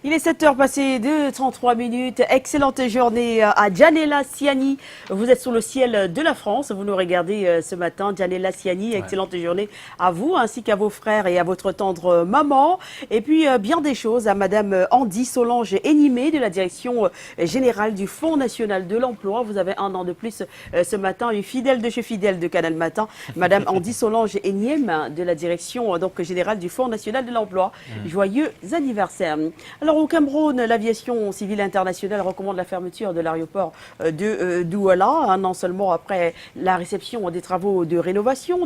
Il est 7 heures passées de 33 minutes. Excellente journée à Djanella Siani. Vous êtes sur le ciel de la France. Vous nous regardez ce matin. Djanella Siani, excellente journée à vous ainsi qu'à vos frères et à votre tendre maman. Et puis bien des choses à Madame Andy Solange Enimé de la Direction Générale du Fonds National de l'Emploi. Vous avez un an de plus ce matin. Une fidèle de chez Fidèle de Canal Matin. Madame Andy Solange Enimé de la Direction Générale du Fonds National de l'Emploi. Joyeux anniversaire. Alors au Cameroun, l'aviation civile internationale recommande la fermeture de l'aéroport de Douala, un an seulement après la réception des travaux de rénovation,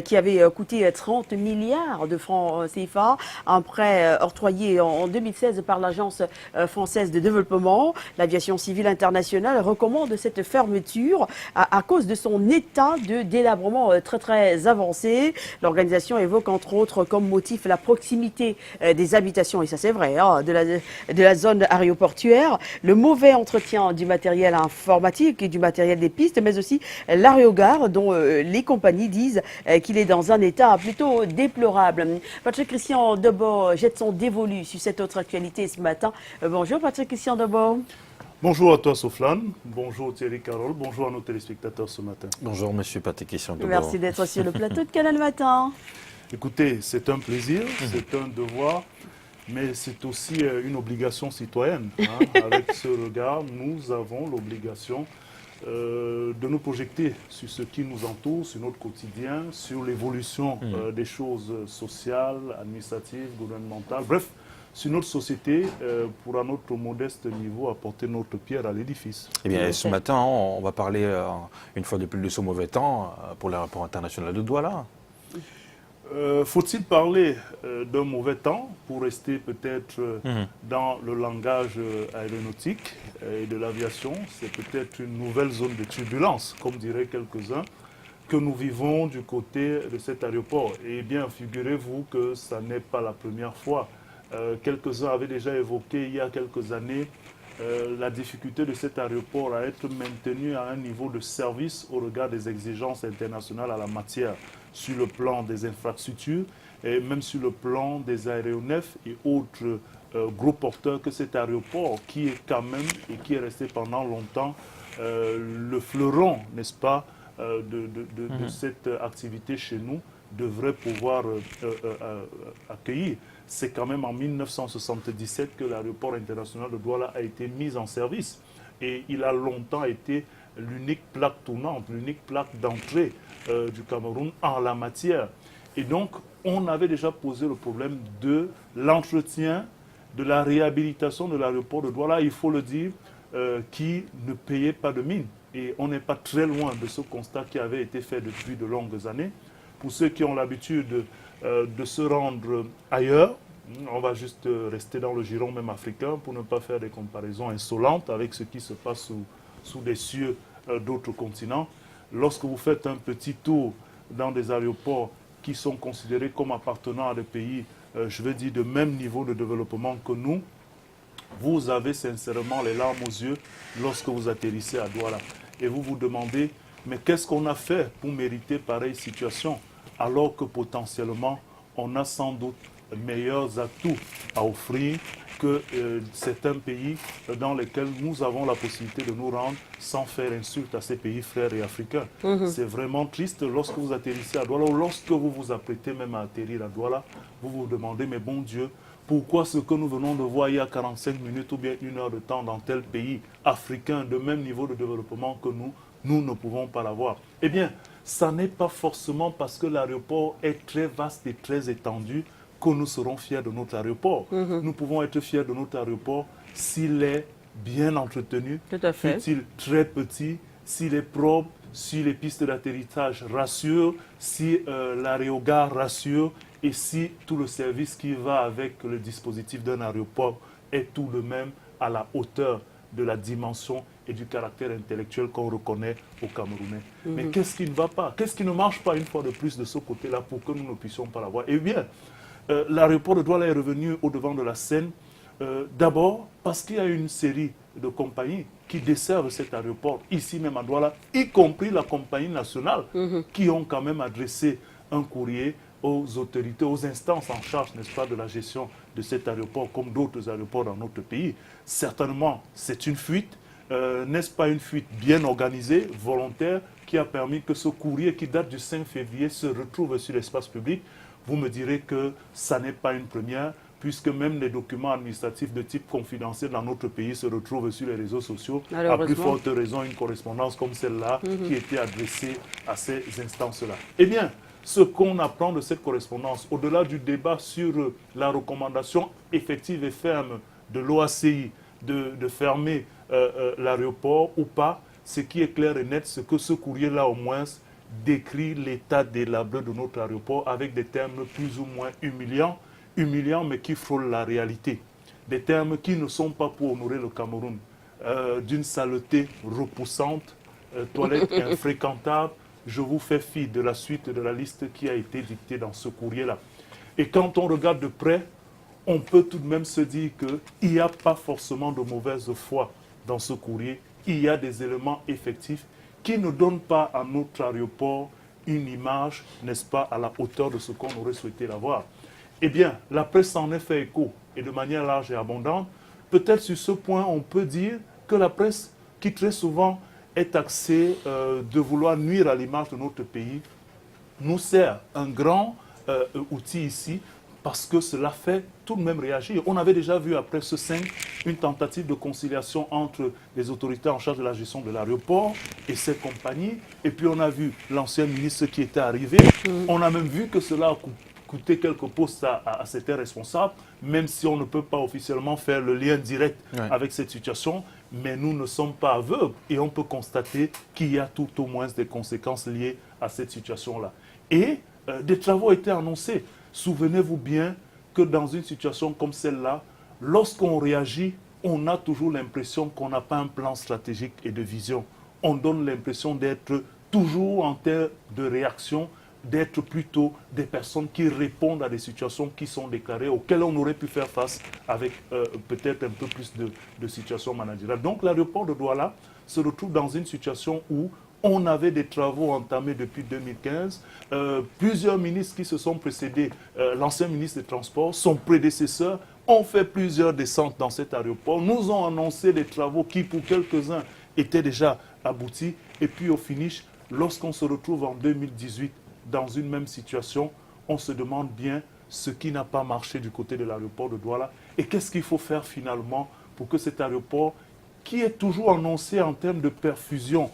qui avaient coûté 30 milliards de francs CFA, un prêt octroyé en 2016 par l'Agence française de développement. L'aviation civile internationale recommande cette fermeture à cause de son état de délabrement très avancé. L'organisation évoque entre autres comme motif la proximité des habitations, et ça c'est vrai, hein, de la zone aéroportuaire, le mauvais entretien du matériel informatique et du matériel des pistes, mais aussi l'aérogare dont les compagnies disent qu'il est dans un état plutôt déplorable. Patrick Christian Debo jette son dévolu sur cette autre actualité ce matin. Bonjour Patrick Christian Debo. Bonjour à toi Soflane, bonjour Thierry Carole, bonjour à nos téléspectateurs ce matin. Bonjour Monsieur Patrick Christian Debo. Merci d'être sur le plateau de Canal Matin. Écoutez, c'est un plaisir, c'est un devoir, mais c'est aussi une obligation citoyenne. Hein. Avec ce regard, nous avons l'obligation de nous projeter sur ce qui nous entoure, sur notre quotidien, sur l'évolution des choses sociales, administratives, gouvernementales, bref, sur notre société, pour à notre modeste niveau apporter notre pierre à l'édifice. Eh bien, ce matin, on va parler une fois de plus de ce mauvais temps pour l'aéroport international de Douala. Faut-il parler d'un mauvais temps pour rester peut-être dans le langage aéronautique et de l'aviation? C'est peut-être une nouvelle zone de turbulence, comme diraient quelques-uns, que nous vivons du côté de cet aéroport. Et bien, figurez-vous que ça n'est pas la première fois. Quelques-uns avaient déjà évoqué il y a quelques années la difficulté de cet aéroport à être maintenu à un niveau de service au regard des exigences internationales à la matière, sur le plan des infrastructures et même sur le plan des aéronefs et autres gros porteurs que cet aéroport qui est quand même et qui est resté pendant longtemps le fleuron, n'est-ce pas, de cette activité chez nous devrait pouvoir accueillir. C'est quand même en 1977 que l'aéroport international de Douala a été mis en service. Et il a longtemps été l'unique plaque tournante, l'unique plaque d'entrée du Cameroun en la matière. Et donc, on avait déjà posé le problème de l'entretien, de la réhabilitation de l'aéroport de Douala, il faut le dire, qui ne payait pas de mine. Et on n'est pas très loin de ce constat qui avait été fait depuis de longues années. Pour ceux qui ont l'habitude de se rendre ailleurs, on va juste rester dans le giron même africain pour ne pas faire des comparaisons insolentes avec ce qui se passe sous des cieux d'autres continents. Lorsque vous faites un petit tour dans des aéroports qui sont considérés comme appartenant à des pays, je veux dire, de même niveau de développement que nous, vous avez sincèrement les larmes aux yeux lorsque vous atterrissez à Douala. Et vous vous demandez, mais qu'est-ce qu'on a fait pour mériter pareille situation, alors que potentiellement, on a sans doute meilleurs atouts à offrir que certains pays dans lesquels nous avons la possibilité de nous rendre sans faire insulte à ces pays frères et africains. C'est vraiment triste lorsque vous atterrissez à Douala ou lorsque vous vous apprêtez même à atterrir à Douala, vous vous demandez, mais bon Dieu, pourquoi ce que nous venons de voir il y a 45 minutes ou bien 1 heure de temps dans tel pays africain de même niveau de développement que nous ne pouvons pas l'avoir? Eh bien, ça n'est pas forcément parce que l'aéroport est très vaste et très étendu que nous serons fiers de notre aéroport. Nous pouvons être fiers de notre aéroport s'il est bien entretenu, fut-il très petit, s'il est propre, si les pistes d'atterrissage rassurent, si l'aérogare rassure et si tout le service qui va avec le dispositif d'un aéroport est tout de même à la hauteur de la dimension et du caractère intellectuel qu'on reconnaît aux Camerounais. Mais qu'est-ce qui ne va pas? Qu'est-ce qui ne marche pas une fois de plus de ce côté-là pour que nous ne puissions pas l'avoir? Eh bien, l'aéroport de Douala est revenu au devant de la scène, d'abord parce qu'il y a une série de compagnies qui desservent cet aéroport, ici même à Douala, y compris la compagnie nationale, qui ont quand même adressé un courrier aux autorités, aux instances en charge, n'est-ce pas, de la gestion de cet aéroport, comme d'autres aéroports dans notre pays. Certainement, c'est une fuite. N'est-ce pas une fuite bien organisée, volontaire, qui a permis que ce courrier qui date du 5 février se retrouve sur l'espace public? Vous me direz que ça n'est pas une première, puisque même les documents administratifs de type confidentiel dans notre pays se retrouvent sur les réseaux sociaux. À plus forte raison, une correspondance comme celle-là qui était adressée à ces instances-là. Eh bien, ce qu'on apprend de cette correspondance, au-delà du débat sur la recommandation effective et ferme de l'OACI de fermer l'aéroport ou pas, ce qui est clair et net, c'est que ce courrier-là, au moins, décrit l'état délabré de notre aéroport avec des termes plus ou moins humiliants, mais qui frôlent la réalité. Des termes qui ne sont pas pour honorer le Cameroun. D'une saleté repoussante, toilettes infréquentables. Je vous fais fi de la suite de la liste qui a été dictée dans ce courrier-là. Et quand on regarde de près, on peut tout de même se dire qu'il n'y a pas forcément de mauvaise foi dans ce courrier. Il y a des éléments effectifs qui ne donnent pas à notre aéroport une image, n'est-ce pas, à la hauteur de ce qu'on aurait souhaité l'avoir. Eh bien, la presse en est fait écho, et de manière large et abondante. Peut-être sur ce point, on peut dire que la presse, qui très souvent est taxée de vouloir nuire à l'image de notre pays, nous sert un grand outil ici, parce que cela fait tout de même réagir. On avait déjà vu après ce 5 une tentative de conciliation entre les autorités en charge de la gestion de l'aéroport et ses compagnies. Et puis on a vu l'ancien ministre qui était arrivé. On a même vu que cela a coûté quelques postes à certains responsables, même si on ne peut pas officiellement faire le lien direct avec cette situation. Mais nous ne sommes pas aveugles et on peut constater qu'il y a tout au moins des conséquences liées à cette situation-là. Et des travaux étaient annoncés. Souvenez-vous bien que dans une situation comme celle-là, lorsqu'on réagit, on a toujours l'impression qu'on n'a pas un plan stratégique et de vision. On donne l'impression d'être toujours en termes de réaction, d'être plutôt des personnes qui répondent à des situations qui sont déclarées, auxquelles on aurait pu faire face avec peut-être un peu plus de situations managériales. Donc l'aéroport de Douala se retrouve dans une situation où on avait des travaux entamés depuis 2015. Plusieurs ministres qui se sont précédés, l'ancien ministre des Transports, son prédécesseur, ont fait plusieurs descentes dans cet aéroport. Nous ont annoncé des travaux qui, pour quelques-uns, étaient déjà aboutis. Et puis, au finish, lorsqu'on se retrouve en 2018 dans une même situation, on se demande bien ce qui n'a pas marché du côté de l'aéroport de Douala. Et qu'est-ce qu'il faut faire finalement pour que cet aéroport, qui est toujours annoncé en termes de perfusion,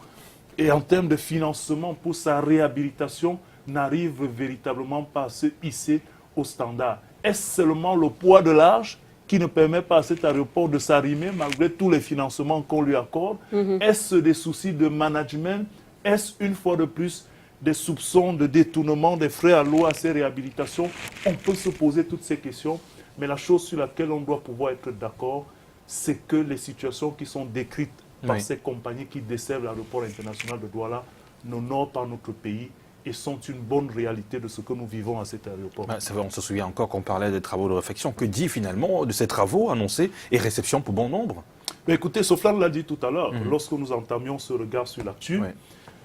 et en termes de financement pour sa réhabilitation, n'arrive véritablement pas à se hisser au standard. Est-ce seulement le poids de l'âge qui ne permet pas à cet aéroport de s'arrimer malgré tous les financements qu'on lui accorde? Est-ce des soucis de management? Est-ce une fois de plus des soupçons de détournement des frais alloués à ces réhabilitations? On peut se poser toutes ces questions, mais la chose sur laquelle on doit pouvoir être d'accord, c'est que les situations qui sont décrites par ces compagnies qui desservent l'aéroport international de Douala n'honorent pas notre pays et sont une bonne réalité de ce que nous vivons à cet aéroport. C'est vrai, on se souvient encore qu'on parlait des travaux de réfection. Que dit finalement de ces travaux annoncés et réception pour bon nombre? Mais écoutez, Soflan l'a dit tout à l'heure, lorsque nous entamions ce regard sur l'actu,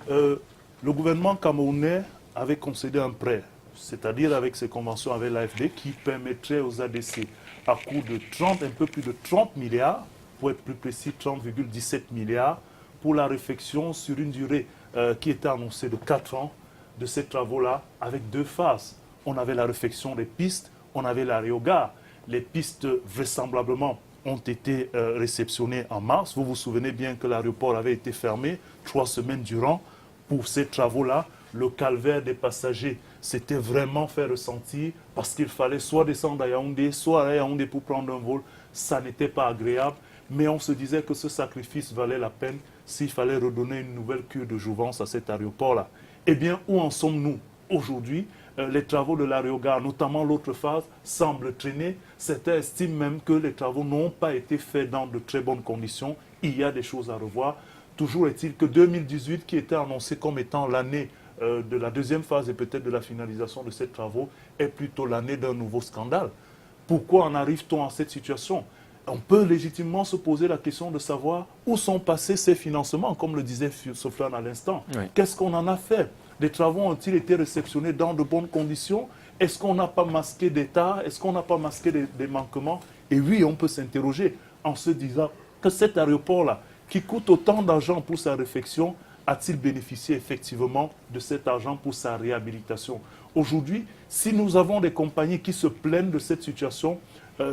le gouvernement camerounais avait concédé un prêt, c'est-à-dire avec ses conventions avec l'AFD, qui permettrait aux ADC, à coût de 30, un peu plus de 30 milliards, pour être plus précis, 30,17 milliards, pour la réfection sur une durée qui était annoncée de 4 ans de ces travaux-là, avec 2 phases. On avait la réfection des pistes, on avait l'aérogare. Les pistes, vraisemblablement, ont été réceptionnées en mars. Vous vous souvenez bien que l'aéroport avait été fermé 3 semaines durant pour ces travaux-là. Le calvaire des passagers s'était vraiment fait ressentir parce qu'il fallait soit descendre à Yaoundé, soit à Yaoundé pour prendre un vol. Ça n'était pas agréable. Mais on se disait que ce sacrifice valait la peine s'il fallait redonner une nouvelle cure de jouvence à cet aéroport-là. Eh bien, où en sommes-nous aujourd'hui? Les travaux de l'aérogare, notamment l'autre phase, semblent traîner. Certains estiment même que les travaux n'ont pas été faits dans de très bonnes conditions. Il y a des choses à revoir. Toujours est-il que 2018, qui était annoncé comme étant l'année de la deuxième phase et peut-être de la finalisation de ces travaux, est plutôt l'année d'un nouveau scandale. Pourquoi en arrive-t-on à cette situation? On peut légitimement se poser la question de savoir où sont passés ces financements, comme le disait Soflan à l'instant. Qu'est-ce qu'on en a fait? Les travaux ont-ils été réceptionnés dans de bonnes conditions? Est-ce qu'on n'a pas masqué d'État? Est-ce qu'on n'a pas masqué des manquements? Et oui, on peut s'interroger en se disant que cet aéroport-là, qui coûte autant d'argent pour sa réfection, a-t-il bénéficié effectivement de cet argent pour sa réhabilitation? Aujourd'hui, si nous avons des compagnies qui se plaignent de cette situation,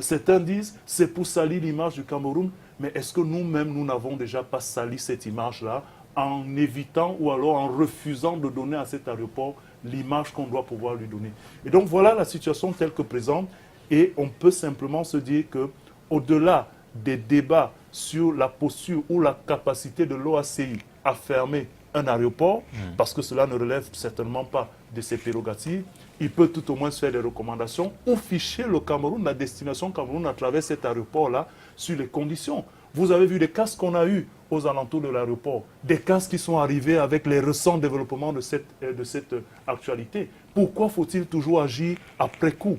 certains disent c'est pour salir l'image du Cameroun, mais est-ce que nous-mêmes, nous n'avons déjà pas sali cette image-là en évitant ou alors en refusant de donner à cet aéroport l'image qu'on doit pouvoir lui donner? Et donc voilà la situation telle que présente, et on peut simplement se dire que au-delà des débats sur la posture ou la capacité de l'OACI à fermer un aéroport, parce que cela ne relève certainement pas de ses prérogatives, il peut tout au moins faire des recommandations ou ficher le Cameroun, la destination Cameroun à travers cet aéroport-là, sur les conditions. Vous avez vu les casques qu'on a eus aux alentours de l'aéroport, des casques qui sont arrivés avec les récents développements de cette actualité. Pourquoi faut-il toujours agir après coup?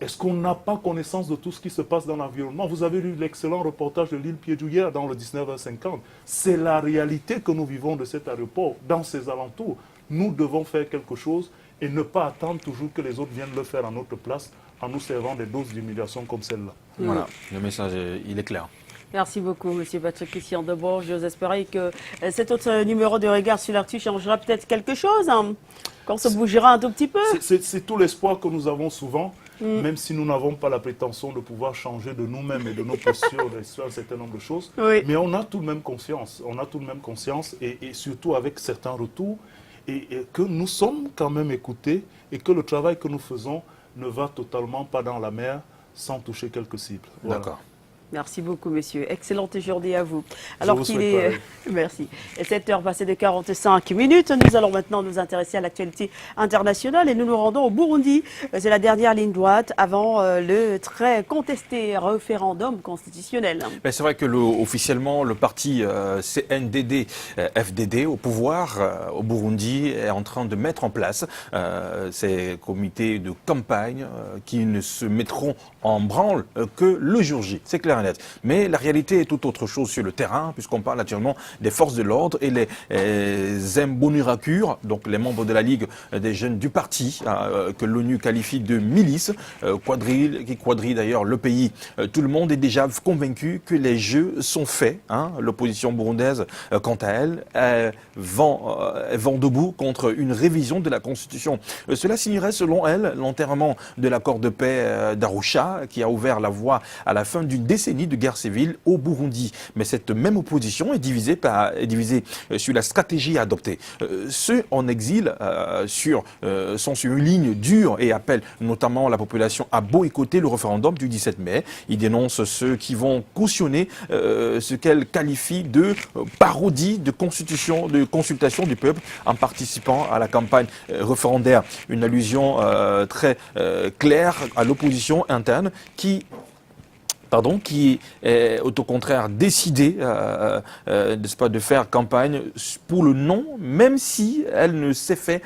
Est-ce qu'on n'a pas connaissance de tout ce qui se passe dans l'environnement? Vous avez lu l'excellent reportage de l'île Piédou hier dans le 19h50. C'est la réalité que nous vivons de cet aéroport, dans ses alentours. Nous devons faire quelque chose et ne pas attendre toujours que les autres viennent le faire à notre place en nous servant des doses d'humiliation comme celle-là. Voilà, le message, il est clair. Merci beaucoup, M. Patrick Christian Deborge. J'ose espérer que cet autre numéro de Regard sur l'actu changera peut-être quelque chose, hein, qu'on se bougera un tout petit peu. C'est tout l'espoir que nous avons souvent, même si nous n'avons pas la prétention de pouvoir changer de nous-mêmes et de nos postures sur un certain nombre de choses. Oui. Mais on a tout de même conscience, et surtout avec certains retours, et que nous sommes quand même écoutés et que le travail que nous faisons ne va totalement pas dans la mer sans toucher quelques cibles. Voilà. D'accord. Merci beaucoup, messieurs. Excellente journée à vous. Alors vous qu'il souhaite est... pareil. Merci. Et 7h passées de 45 minutes. Nous allons maintenant nous intéresser à l'actualité internationale et nous nous rendons au Burundi. C'est la dernière ligne droite avant le très contesté référendum constitutionnel. C'est vrai que officiellement, le parti CNDD-FDD au pouvoir au Burundi est en train de mettre en place ces comités de campagne qui ne se mettront en branle que le jour J. C'est clair et net. Mais la réalité est tout autre chose sur le terrain, puisqu'on parle naturellement des forces de l'ordre et les Imbonerakure, donc les membres de la Ligue des jeunes du parti, que l'ONU qualifie de milice, qui quadrille d'ailleurs le pays. Tout le monde est déjà convaincu que les jeux sont faits. L'opposition burundaise, quant à elle, vend debout contre une révision de la Constitution. Cela signerait, selon elle, l'enterrement de l'accord de paix d'Arusha, qui a ouvert la voie à la fin d'une décennie de guerre civile au Burundi. Mais cette même opposition est divisée sur la stratégie à adopter. Ceux en exil sont sur une ligne dure et appellent notamment la population à boycotter le référendum du 17 mai. Ils dénoncent ceux qui vont cautionner ce qu'elle qualifie de parodie de consultation du peuple en participant à la campagne référendaire. Une allusion très claire à l'opposition interne qui est au contraire décidée de faire campagne pour le non, même si elle ne se fait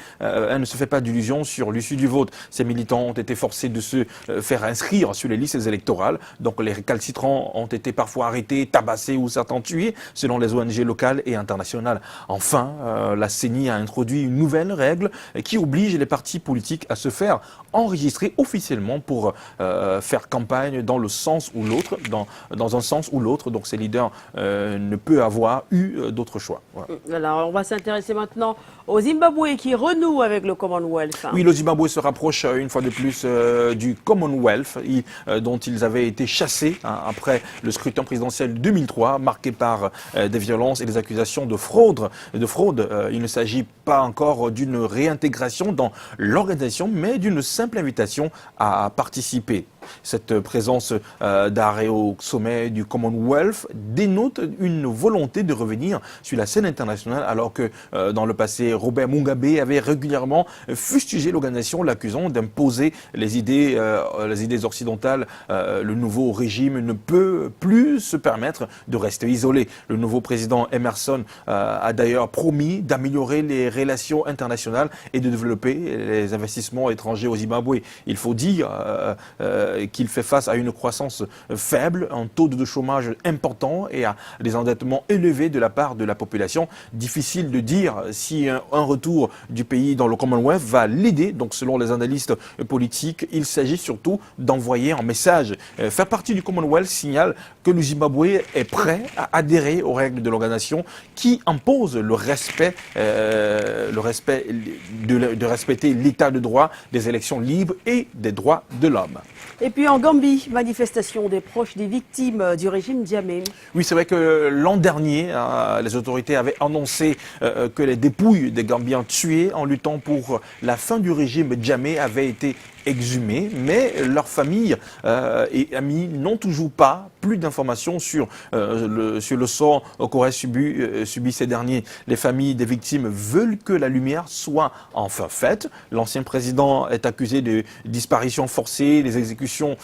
pas d'illusions sur l'issue du vote. Ces militants ont été forcés de se faire inscrire sur les listes électorales. Donc les récalcitrants ont été parfois arrêtés, tabassés ou certains tués, selon les ONG locales et internationales. Enfin, la CENI a introduit une nouvelle règle qui oblige les partis politiques à se faire enregistrer officiellement pour faire campagne dans le sens ou l'autre. Dans un sens ou l'autre, donc ces leaders ne peuvent avoir eu d'autres choix. Voilà. Alors, on va s'intéresser maintenant au Zimbabwe qui renoue avec le Commonwealth. Oui, le Zimbabwe se rapproche une fois de plus du Commonwealth, dont ils avaient été chassés après le scrutin présidentiel 2003, marqué par des violences et des accusations de fraude. Il ne s'agit pas encore d'une réintégration dans l'organisation, mais d'une simple invitation à participer. Cette présence d'arrêt au sommet du Commonwealth dénote une volonté de revenir sur la scène internationale, alors que dans le passé, Robert Mugabe avait régulièrement fustigé l'organisation, l'accusant d'imposer les idées occidentales. Le nouveau régime ne peut plus se permettre de rester isolé. Le nouveau président Emerson a d'ailleurs promis d'améliorer les relations internationales et de développer les investissements étrangers au Zimbabwe. Il faut dire qu'il fait face à une croissance faible, un taux de chômage important et à des endettements élevés de la part de la population. Difficile de dire si un retour du pays dans le Commonwealth va l'aider. Donc selon les analystes politiques, il s'agit surtout d'envoyer un message. Faire partie du Commonwealth signale que le Zimbabwe est prêt à adhérer aux règles de l'organisation qui imposent le respect de respecter l'état de droit, des élections libres et des droits de l'homme. Et puis en Gambie, manifestation des proches des victimes du régime Jammeh. Oui, c'est vrai que l'an dernier, les autorités avaient annoncé que les dépouilles des Gambiens tués en luttant pour la fin du régime Jammeh avaient été exhumés, mais leurs familles et amis n'ont toujours pas plus d'informations sur le sort qu'auraient subi ces derniers. Les familles des victimes veulent que la lumière soit enfin faite. L'ancien président est accusé de disparition forcée, des exécutions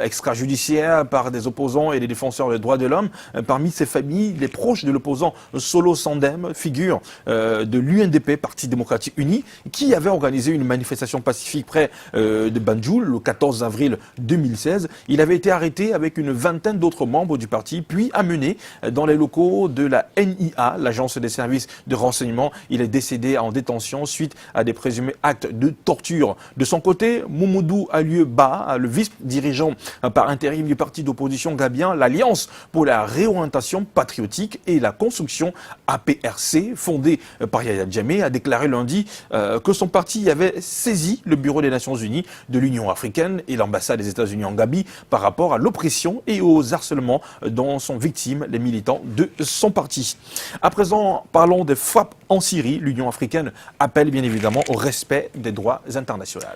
extrajudiciaires par des opposants et des défenseurs des droits de l'homme. Parmi ces familles, les proches de l'opposant Solo Sandem, figure de l'UNDP, Parti démocratique uni, qui avait organisé une manifestation pacifique près de Banjul le 14 avril 2016. Il avait été arrêté avec une vingtaine d'autres membres du parti, puis amené dans les locaux de la NIA, l'agence des services de renseignement. Il est décédé en détention suite à des présumés actes de torture. De son côté, Moumoudou Alieu Ba, le vice-dirigeant par intérim du parti d'opposition gambien, l'Alliance pour la réorientation patriotique et la construction APRC, fondée par Yahya Jammeh, a déclaré lundi que son parti avait saisi le Bureau des Nations Unies, de l'Union africaine et l'ambassade des États-Unis en Gambie par rapport à l'oppression et aux harcèlements dont sont victimes les militants de son parti. À présent, parlons des frappes en Syrie. L'Union africaine appelle bien évidemment au respect des droits internationaux.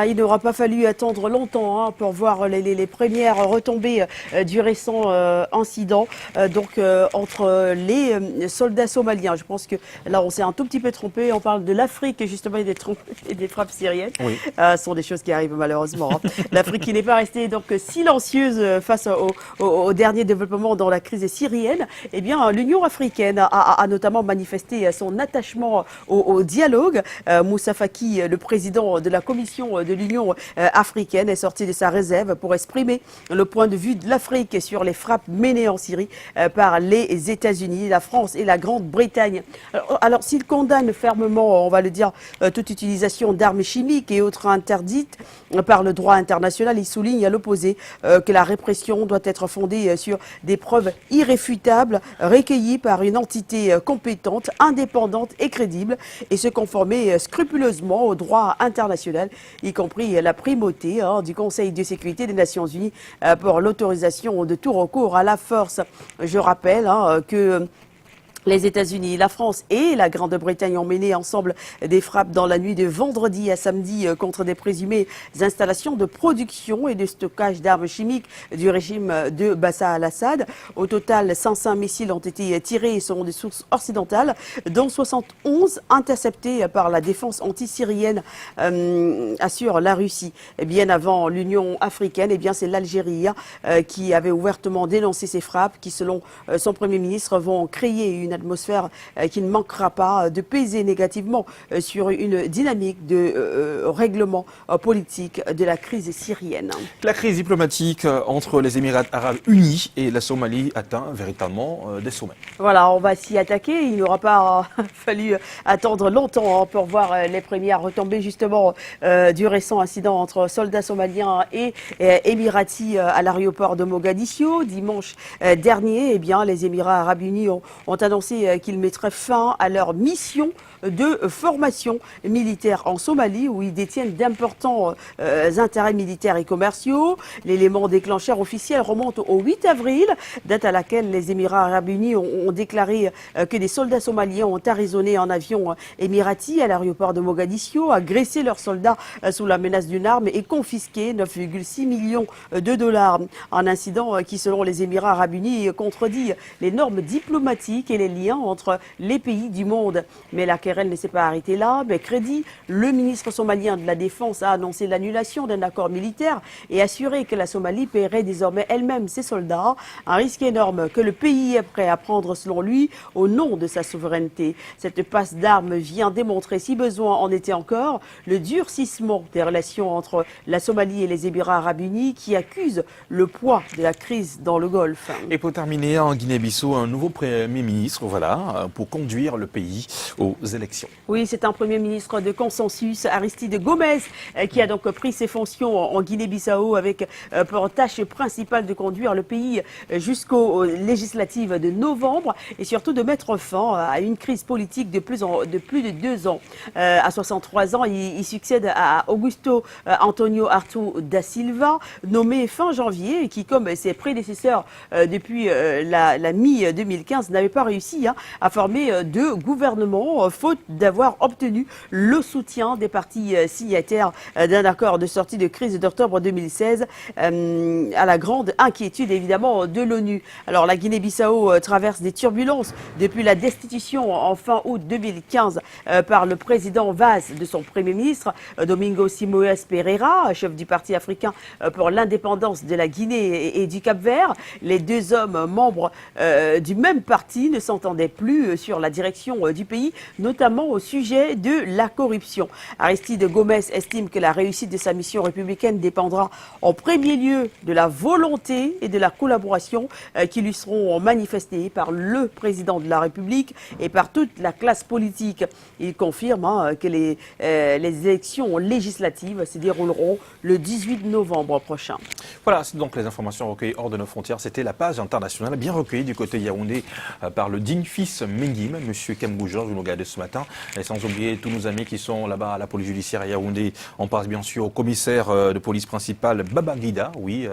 Il n'aura pas fallu attendre longtemps pour voir les premières retombées du récent incident entre les soldats somaliens. Je pense que là, on s'est un tout petit peu trompé. On parle de l'Afrique justement et des frappes syriennes. Oui. Ce sont des choses qui arrivent malheureusement. L'Afrique qui n'est pas restée donc silencieuse face au dernier développement dans la crise syrienne. Eh bien, l'Union africaine a notamment manifesté son attachement au dialogue. Moussa Faki, le président de la Commission de l'Union africaine, est sorti de sa réserve pour exprimer le point de vue de l'Afrique sur les frappes menées en Syrie par les États-Unis, la France et la Grande-Bretagne. Alors s'il condamne fermement, on va le dire, toute utilisation d'armes chimiques et autres interdites par le droit international, il souligne à l'opposé que la répression doit être fondée sur des preuves irréfutables recueillies par une entité compétente, indépendante et crédible et se conformer scrupuleusement au droit international, y compris la primauté du Conseil de sécurité des Nations Unies pour l'autorisation de tout recours à la force. Je rappelle que les États-Unis, la France et la Grande-Bretagne ont mené ensemble des frappes dans la nuit de vendredi à samedi contre des présumées installations de production et de stockage d'armes chimiques du régime de Bachar al-Assad. Au total, 105 missiles ont été tirés selon des sources occidentales, dont 71 interceptés par la défense anti-syrienne, assure la Russie. Et bien avant l'Union africaine, c'est l'Algérie qui avait ouvertement dénoncé ces frappes qui, selon son Premier ministre, vont créer une atmosphère qui ne manquera pas de peser négativement sur une dynamique de règlement politique de la crise syrienne. La crise diplomatique entre les Émirats arabes unis et la Somalie atteint véritablement des sommets. Voilà, on va s'y attaquer. Il n'aura pas fallu attendre longtemps pour voir les premières retombées justement du récent incident entre soldats somaliens et émiratis à l'aéroport de Mogadiscio. Dimanche dernier, les Émirats arabes unis ont annoncé qu'ils mettraient fin à leur mission de formation militaire en Somalie, où ils détiennent d'importants intérêts militaires et commerciaux. L'élément déclencheur officiel remonte au 8 avril, date à laquelle les Émirats arabes unis ont déclaré que des soldats somaliens ont arraisonné un avion émirati à l'aéroport de Mogadiscio, agressé leurs soldats sous la menace d'une arme et confisqué 9,6 millions de dollars. Un incident qui, selon les Émirats arabes unis, contredit les normes diplomatiques et les nouvel lien entre les pays du monde. Mais la querelle ne s'est pas arrêtée là. Mercredi, le ministre somalien de la Défense a annoncé l'annulation d'un accord militaire et assuré que la Somalie paierait désormais elle-même ses soldats. Un risque énorme que le pays est prêt à prendre, selon lui, au nom de sa souveraineté. Cette passe d'armes vient démontrer, si besoin en était encore, le durcissement des relations entre la Somalie et les Émirats arabes unis qui accusent le poids de la crise dans le Golfe. Et pour terminer, en Guinée-Bissau, un nouveau Premier ministre, voilà, pour conduire le pays aux élections. Oui, c'est un Premier ministre de consensus, Aristide Gomez, qui a donc pris ses fonctions en Guinée-Bissau avec pour tâche principale de conduire le pays jusqu'aux législatives de novembre et surtout de mettre fin à une crise politique de plus de 2 ans. À 63 ans, il succède à Augusto Antonio Artur da Silva, nommé fin janvier et qui, comme ses prédécesseurs depuis la mi-2015, n'avait pas réussi à former de gouvernement, faute d'avoir obtenu le soutien des partis signataires d'un accord de sortie de crise d'octobre 2016, à la grande inquiétude évidemment de l'ONU. Alors la Guinée-Bissau traverse des turbulences depuis la destitution en fin août 2015 par le président Vaz de son Premier ministre, Domingo Simoes Pereira, chef du Parti africain pour l'indépendance de la Guinée et du Cap-Vert. Les deux hommes membres du même parti ne s'entendaient plus sur la direction du pays, notamment au sujet de la corruption. Aristide Gomez estime que la réussite de sa mission républicaine dépendra en premier lieu de la volonté et de la collaboration qui lui seront manifestées par le président de la République et par toute la classe politique. Il confirme que les élections législatives se dérouleront le 18 novembre prochain. Voilà, c'est donc les informations recueillies hors de nos frontières. C'était la page internationale, bien recueillie du côté Yaoundé par le digne fils Mengim, M. Kembou Georges, vous nous regardez ce matin. Et sans oublier tous nos amis qui sont là-bas à la police judiciaire à Yaoundé. On passe bien sûr au commissaire de police principal Babangida, oui,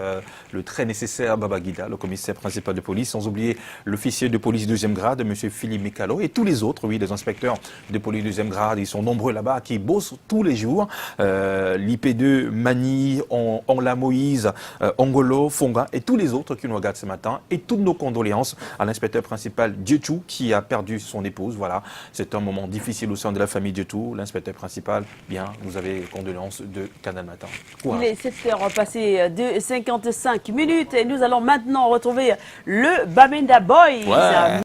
le très nécessaire Babangida, le commissaire principal de police. Sans oublier l'officier de police deuxième grade, M. Philippe Mikalo, et tous les autres, oui, les inspecteurs de police deuxième grade. Ils sont nombreux là-bas qui bossent tous les jours. L'IP2, Mani, Ongla Moïse, Ongolo, Fonga et tous les autres qui nous regardent ce matin. Et toutes nos condoléances à l'inspecteur principal Dietou qui a perdu son épouse. Voilà, c'est un moment difficile au sein de la famille Dietou. L'inspecteur principal, bien, vous avez les condoléances de Canal Matin. Il est 7h passé de 55 minutes et nous allons maintenant retrouver le Bamenda Boys. Ouais.